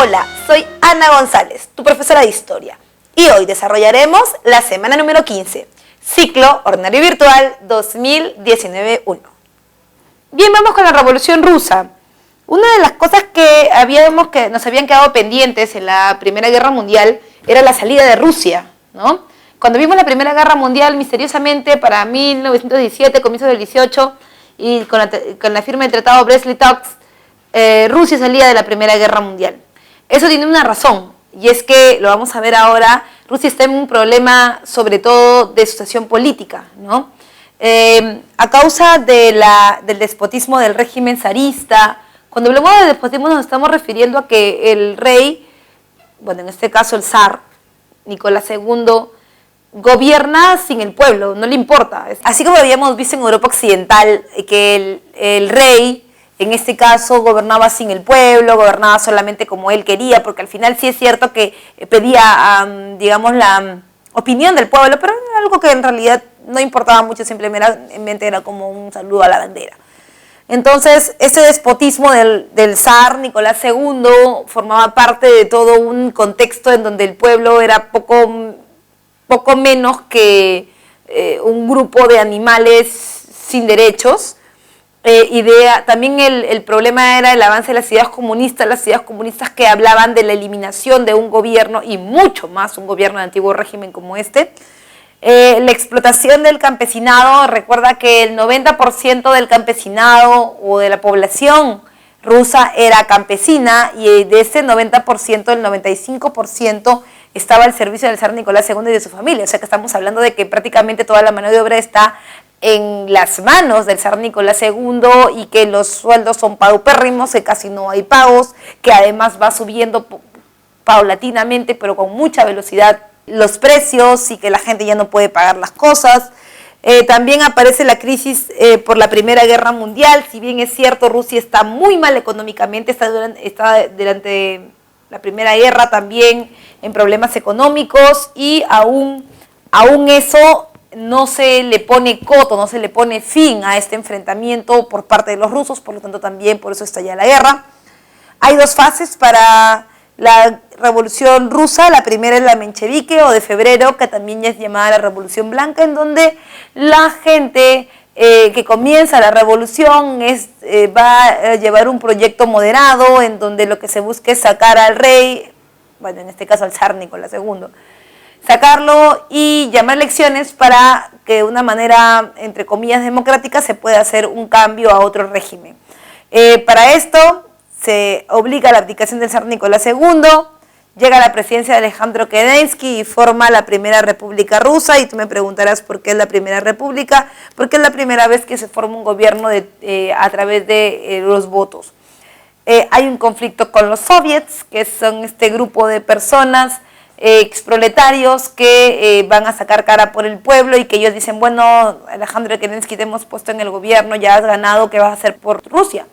Hola, soy Ana González, tu profesora de Historia, y hoy desarrollaremos la semana número 15, Ciclo Ordinario Virtual 2019-1. Bien, vamos con la Revolución Rusa. Una de las cosas que nos habían quedado pendientes en la Primera Guerra Mundial era la salida de Rusia, ¿no? Cuando vimos la Primera Guerra Mundial, misteriosamente, para 1917, comienzo del 18, y con la firma del Tratado Brest-Litovsk, Rusia salía de la Primera Guerra Mundial. Eso tiene una razón, y es que, lo vamos a ver ahora, Rusia está en un problema sobre todo de situación política, ¿no? A causa del despotismo del régimen zarista. Cuando hablamos de despotismo nos estamos refiriendo a que el rey, bueno, en este caso el zar, Nicolás II, gobierna sin el pueblo, no le importa. Así como habíamos visto en Europa Occidental, que el rey, en este caso, gobernaba sin el pueblo, gobernaba solamente como él quería, porque al final sí es cierto que pedía, digamos, la opinión del pueblo, pero era algo que en realidad no importaba mucho, simplemente era como un saludo a la bandera. Entonces, ese despotismo del zar Nicolás II formaba parte de todo un contexto en donde el pueblo era poco menos que un grupo de animales sin derechos. También el problema era el avance de las ideas comunistas que hablaban de la eliminación de un gobierno y mucho más un gobierno de antiguo régimen como este. La explotación del campesinado, recuerda que el 90% del campesinado o de la población rusa era campesina, y de ese 90%, el 95% estaba al servicio del zar Nicolás II y de su familia. O sea que estamos hablando de que prácticamente toda la mano de obra está en las manos del zar Nicolás II, y que los sueldos son paupérrimos, que casi no hay pagos, que además va subiendo paulatinamente pero con mucha velocidad los precios, y que la gente ya no puede pagar las cosas. También aparece la crisis por la Primera Guerra Mundial. Si bien es cierto, Rusia está muy mal económicamente, está durante la Primera Guerra también en problemas económicos, y aún eso no se le pone coto, no se le pone fin a este enfrentamiento por parte de los rusos, por lo tanto también por eso estalla la guerra. Hay dos fases para la Revolución Rusa. La primera es la menchevique o de febrero, que también es llamada la Revolución Blanca, en donde la gente que comienza la revolución va a llevar un proyecto moderado, en donde lo que se busca es sacar al rey, bueno, en este caso al zar Nicolás II, sacarlo y llamar elecciones para que de una manera, entre comillas, democrática, se pueda hacer un cambio a otro régimen. Para esto se obliga a la abdicación del zar Nicolás II, llega a la presidencia de Alejandro Kerensky y forma la Primera República Rusa. Y tú me preguntarás por qué es la Primera República, porque es la primera vez que se forma un gobierno a través de los votos. Hay un conflicto con los soviets, que son este grupo de personas, exproletarios, que van a sacar cara por el pueblo, y que ellos dicen, bueno, Alejandro Kerensky, te hemos puesto en el gobierno, ya has ganado, ¿qué vas a hacer por Rusia?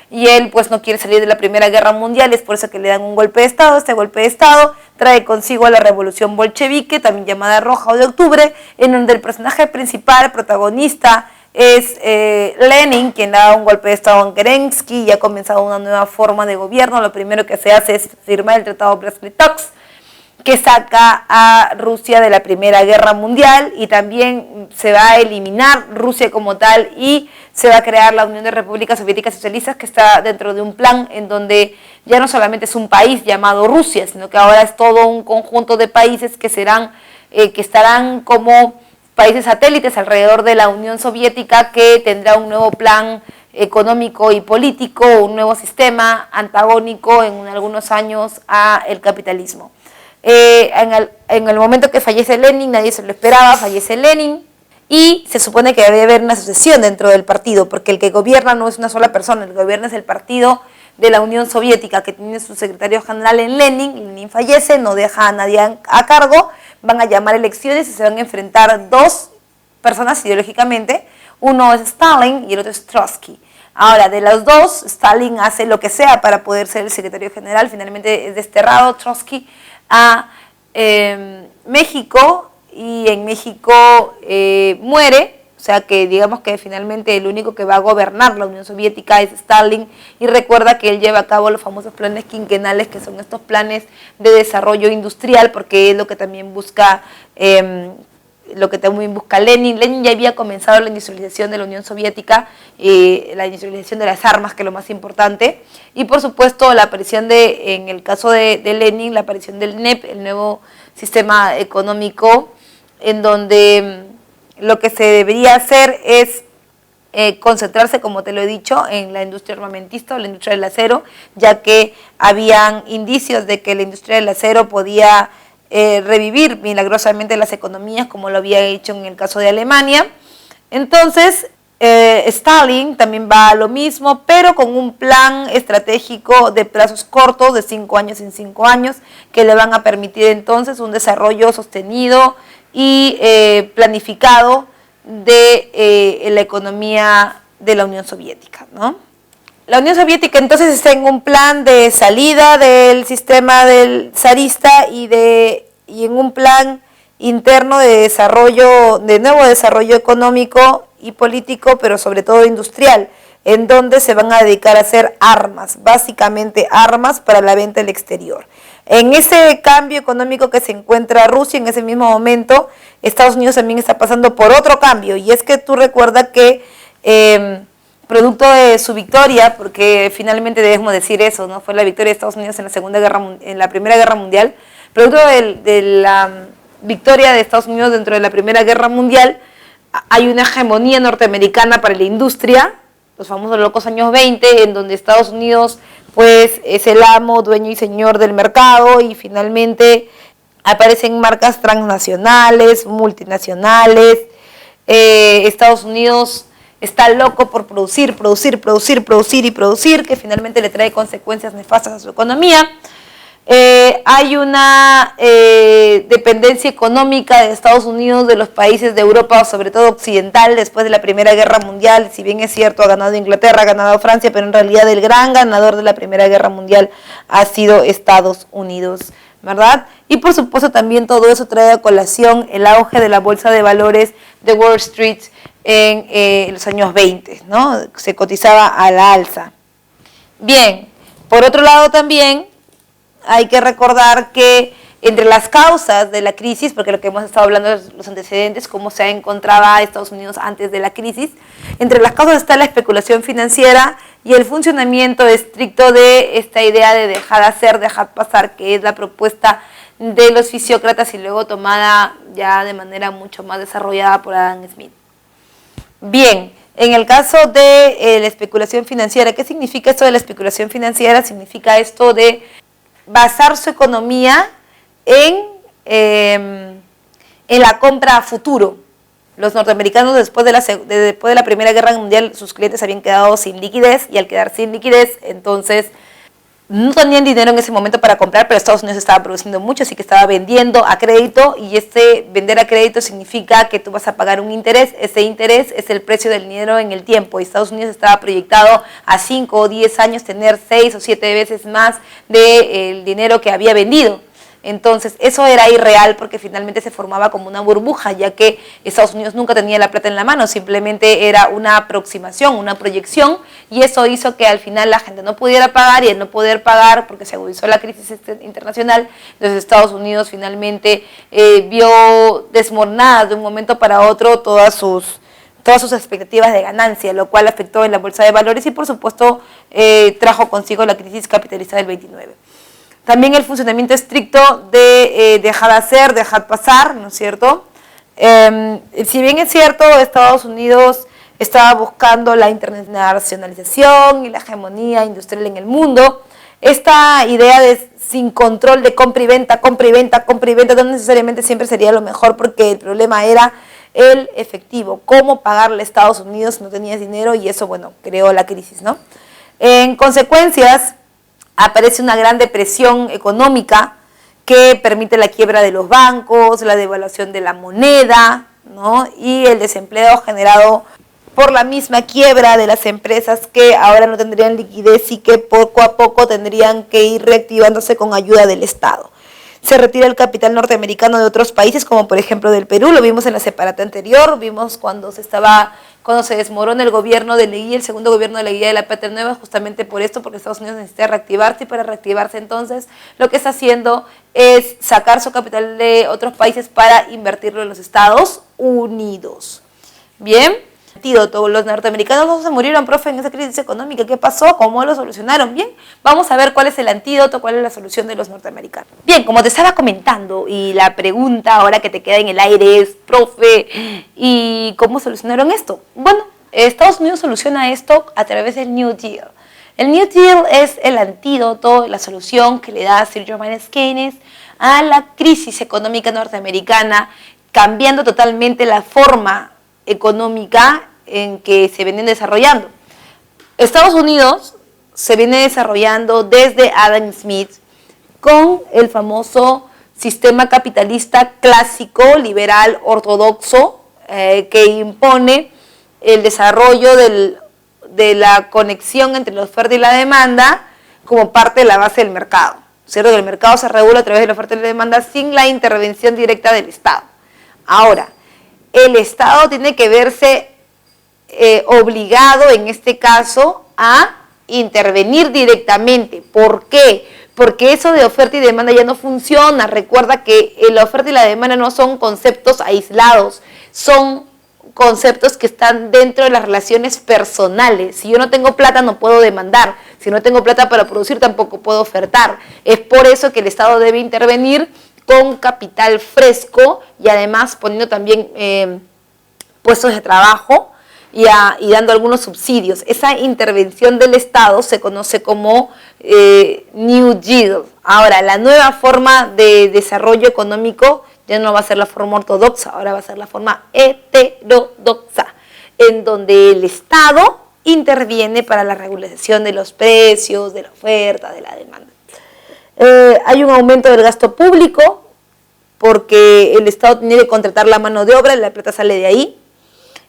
Y él pues no quiere salir de la Primera Guerra Mundial, es por eso que le dan un golpe de Estado. Este golpe de Estado trae consigo a la Revolución Bolchevique, también llamada Roja o de Octubre, en donde el personaje principal, protagonista, es Lenin, quien da un golpe de Estado en Kerensky, y ha comenzado una nueva forma de gobierno. Lo primero que se hace es firmar el Tratado Brest-Litovsk, que saca a Rusia de la Primera Guerra Mundial, y también se va a eliminar Rusia como tal, y se va a crear la Unión de Repúblicas Soviéticas Socialistas, que está dentro de un plan en donde ya no solamente es un país llamado Rusia, sino que ahora es todo un conjunto de países que estarán como países satélites alrededor de la Unión Soviética, que tendrá un nuevo plan económico y político, un nuevo sistema antagónico en algunos años al capitalismo. En el momento que fallece Lenin, nadie se lo esperaba, fallece Lenin, y se supone que debe haber una sucesión dentro del partido, porque el que gobierna no es una sola persona, el que gobierna es el partido de la Unión Soviética, que tiene su secretario general en Lenin. Lenin fallece, no deja a nadie a cargo, van a llamar elecciones y se van a enfrentar dos personas ideológicamente, uno es Stalin y el otro es Trotsky. Ahora, de los dos, Stalin hace lo que sea para poder ser el secretario general, finalmente es desterrado Trotsky a México, y en México muere, O sea que digamos que finalmente el único que va a gobernar la Unión Soviética es Stalin, y recuerda que él lleva a cabo los famosos planes quinquenales, que son estos planes de desarrollo industrial, porque es lo que también busca Lenin. Lenin ya había comenzado la industrialización de la Unión Soviética, la industrialización de las armas, que es lo más importante, y por supuesto la aparición en el caso de Lenin, la aparición del NEP, el nuevo sistema económico, en donde lo que se debería hacer es concentrarse, como te lo he dicho, en la industria armamentista o la industria del acero, ya que habían indicios de que la industria del acero podía revivir milagrosamente las economías, como lo había hecho en el caso de Alemania. Entonces, Stalin también va a lo mismo, pero con un plan estratégico de plazos cortos, de 5 años en 5 años, que le van a permitir entonces un desarrollo sostenido y planificado de la economía de la Unión Soviética, ¿no? La Unión Soviética entonces está en un plan de salida del sistema del zarista y en un plan interno de desarrollo, de nuevo desarrollo económico y político, pero sobre todo industrial, en donde se van a dedicar a hacer armas, básicamente armas para la venta al exterior. En ese cambio económico que se encuentra Rusia, en ese mismo momento, Estados Unidos también está pasando por otro cambio, y es que tú recuerdas que producto de su victoria, porque finalmente debemos decir eso, ¿no? Fue la victoria de Estados Unidos en la Primera Guerra Mundial. Producto de la victoria de Estados Unidos dentro de la Primera Guerra Mundial, hay una hegemonía norteamericana para la industria, los famosos locos años 20, en donde Estados Unidos pues es el amo, dueño y señor del mercado, y finalmente aparecen marcas transnacionales, multinacionales. Estados Unidos está loco por producir, que finalmente le trae consecuencias nefastas a su economía. Hay una dependencia económica de Estados Unidos de los países de Europa, sobre todo occidental, después de la Primera Guerra Mundial. Si bien es cierto, ha ganado Inglaterra, ha ganado Francia, pero en realidad el gran ganador de la Primera Guerra Mundial ha sido Estados Unidos, ¿verdad? Y por supuesto también todo eso trae a colación el auge de la bolsa de valores de Wall Street en los años 20, ¿no? Se cotizaba a la alza. Bien, por otro lado también hay que recordar que entre las causas de la crisis, porque lo que hemos estado hablando es los antecedentes, cómo se encontraba Estados Unidos antes de la crisis, entre las causas está la especulación financiera y el funcionamiento estricto de esta idea de dejar hacer, dejar pasar, que es la propuesta de los fisiócratas y luego tomada ya de manera mucho más desarrollada por Adam Smith. Bien, en el caso de la especulación financiera, ¿qué significa esto de la especulación financiera? Significa esto de basar su economía en la compra a futuro. Los norteamericanos después de la Primera Guerra Mundial, sus clientes habían quedado sin liquidez, y al quedar sin liquidez, entonces no tenían dinero en ese momento para comprar, pero Estados Unidos estaba produciendo mucho, así que estaba vendiendo a crédito, y vender a crédito significa que tú vas a pagar un interés. Ese interés es el precio del dinero en el tiempo, y Estados Unidos estaba proyectado a 5 o 10 años tener 6 o 7 veces más del dinero que había vendido. Entonces eso era irreal, porque finalmente se formaba como una burbuja, ya que Estados Unidos nunca tenía la plata en la mano, simplemente era una aproximación, una proyección, y eso hizo que al final la gente no pudiera pagar, y al no poder pagar, porque se agudizó la crisis internacional, entonces Estados Unidos finalmente vio desmoronadas de un momento para otro todas sus expectativas de ganancia, lo cual afectó en la bolsa de valores y por supuesto trajo consigo la crisis capitalista del 29. También el funcionamiento estricto de dejar hacer, dejar pasar, ¿no es cierto? Si bien es cierto, Estados Unidos estaba buscando la internacionalización y la hegemonía industrial en el mundo, esta idea de sin control de compra y venta, no necesariamente siempre sería lo mejor, porque el problema era el efectivo, cómo pagarle a Estados Unidos si no tenías dinero, y eso, bueno, creó la crisis, ¿no? En consecuencias, aparece una gran depresión económica que permite la quiebra de los bancos, la devaluación de la moneda, ¿no? Y el desempleo generado por la misma quiebra de las empresas que ahora no tendrían liquidez y que poco a poco tendrían que ir reactivándose con ayuda del Estado. se retira el capital norteamericano de otros países, como por ejemplo del Perú, lo vimos en la separata anterior, vimos cuando se desmorona el gobierno de Leguía, el segundo gobierno de Leguía de la Patria Nueva, justamente por esto, porque Estados Unidos necesita reactivarse, y para reactivarse entonces lo que está haciendo es sacar su capital de otros países para invertirlo en los Estados Unidos. Bien. Antídoto. Los norteamericanos no se murieron, profe, en esa crisis económica. ¿Qué pasó? ¿Cómo lo solucionaron? Bien, vamos a ver cuál es el antídoto, cuál es la solución de los norteamericanos. Bien, como te estaba comentando, y la pregunta ahora que te queda en el aire es, profe, ¿y cómo solucionaron esto? Bueno, Estados Unidos soluciona esto a través del New Deal. El New Deal es el antídoto, la solución que le da Sir John Maynard Keynes a la crisis económica norteamericana, cambiando totalmente la forma económica en que se vienen desarrollando. Estados Unidos se viene desarrollando desde Adam Smith con el famoso sistema capitalista clásico, liberal, ortodoxo, que impone el desarrollo de la conexión entre la oferta y la demanda como parte de la base del mercado, ¿cierto? Que el mercado se regula a través de la oferta y la demanda sin la intervención directa del Estado. Ahora, el Estado tiene que verse obligado, en este caso, a intervenir directamente. ¿Por qué? Porque eso de oferta y demanda ya no funciona. Recuerda que la oferta y la demanda no son conceptos aislados, son conceptos que están dentro de las relaciones personales. Si yo no tengo plata, no puedo demandar. Si no tengo plata para producir, tampoco puedo ofertar. Es por eso que el Estado debe intervenir con capital fresco y además poniendo también puestos de trabajo y dando algunos subsidios. Esa intervención del Estado se conoce como New Deal. Ahora, la nueva forma de desarrollo económico ya no va a ser la forma ortodoxa, ahora va a ser la forma heterodoxa, en donde el Estado interviene para la regulación de los precios, de la oferta, de la demanda. Hay un aumento del gasto público porque el Estado tiene que contratar la mano de obra y la plata sale de ahí.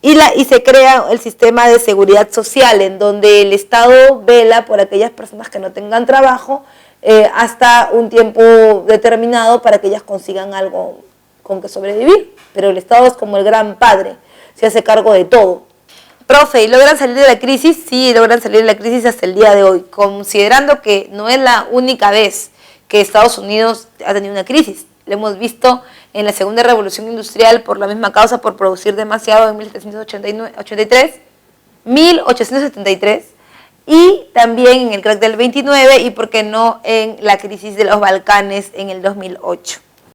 Y se crea el sistema de seguridad social en donde el Estado vela por aquellas personas que no tengan trabajo hasta un tiempo determinado para que ellas consigan algo con que sobrevivir. Pero el Estado es como el gran padre, se hace cargo de todo. Profe, ¿y logran salir de la crisis? Sí, logran salir de la crisis hasta el día de hoy, considerando que no es la única vez que Estados Unidos ha tenido una crisis. Lo hemos visto en la segunda revolución industrial por la misma causa, por producir demasiado en 1873, y también en el crack del 29 y, por qué no, en la crisis de los Balcanes en el 2008.